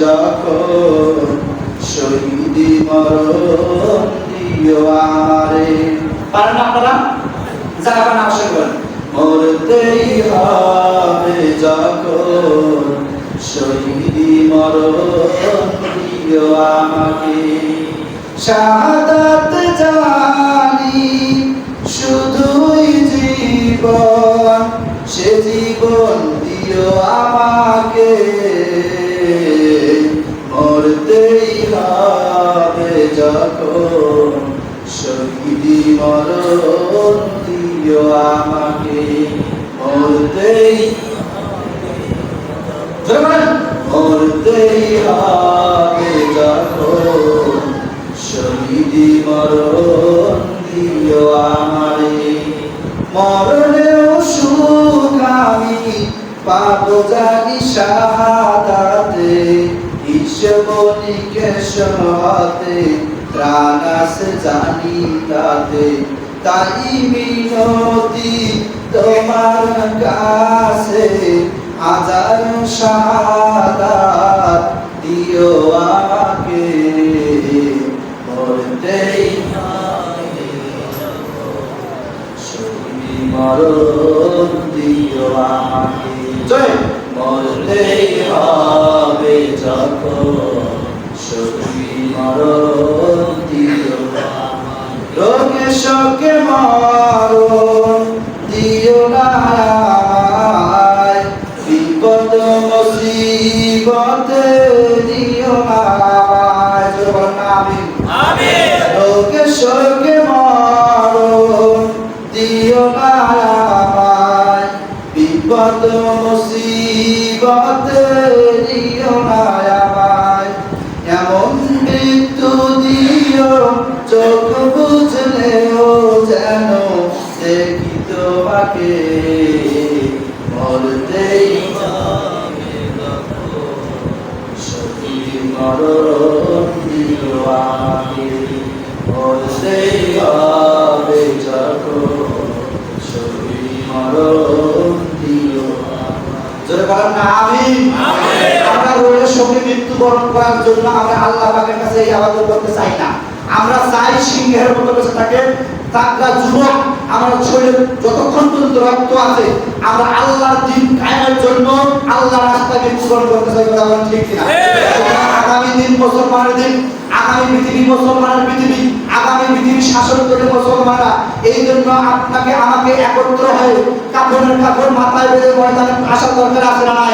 যখন শহীদি মরণ দিও আমারে। পারেন আপনারা? জায়গা না আসে বলেন মরতেই হবে যখন শহীদি মরণ দিও আমাকে। শাহাদাত জানি শুধুই জীবন, সে জীবন দিও আমাকে। মরতেই হবে যখন শহীদি মরণ দিও আমাকে। মরতেই মরতেই হবে যখন শহীদি মরণ দিও আমারে। মরণেও সুখ আমি পাবো জানি শাহাদাতে, ঈশ্বরকে সহাতে প্রাণ আছে জানি তাতে। তাই মিনতি তোমার কাছে, হাজার শাহাদাত দিও আমাকে। মরতেই হবে শহীদি মরণ দিও আমাকে। জয় মরতেই হবে যখন শহীদি মরণ দিও আমাকে। রোগে শোকে মরণ দিও না, বিপদ মুসিবতে দিও না। আমিন। রোগে শোকে মরণ দিও না, বিপদ মুসিবতে দিও না আমায়। এমন মৃত্যু দিও চোখ বুঝলেও যেন দেখি তোমাকে। মরতেই হবে শহীদি মরণ দিও আমাকে। মরতেই হবে যখন শহীদি মরণ দিও আমাকে। জোরে বলেন না আমিন। আমরা রোগের সঙ্গে মৃত্যুবরণ করার জন্য আমরা আল্লাহ পাকের কাছে এই আবেদন করতে চাই না। আমরা চাই সিংহের মতো বেঁচে থাকে তাকড়া যুবক। আমার শরীরে যতক্ষণ পর্যন্ত রক্ত আছে আমরা আল্লাহর দ্বীন কায়েমের জন্য আল্লাহর রাস্তায় মৃত্যুবরণ করতে চাই। কথা বলেন ঠিক কিনা? আগামী দিন মুসলমানের দিন, আগামী পৃথিবী মুসলমানের পৃথিবী, আগামী পৃথিবী শাসন করে মুসলমানরা। এই জন্য আপনাকে আমাকে একত্র হয়ে কাপড়ের কাপড় মাথায় বেঁধে ময়দানে আসার দরকার আছে না নাই?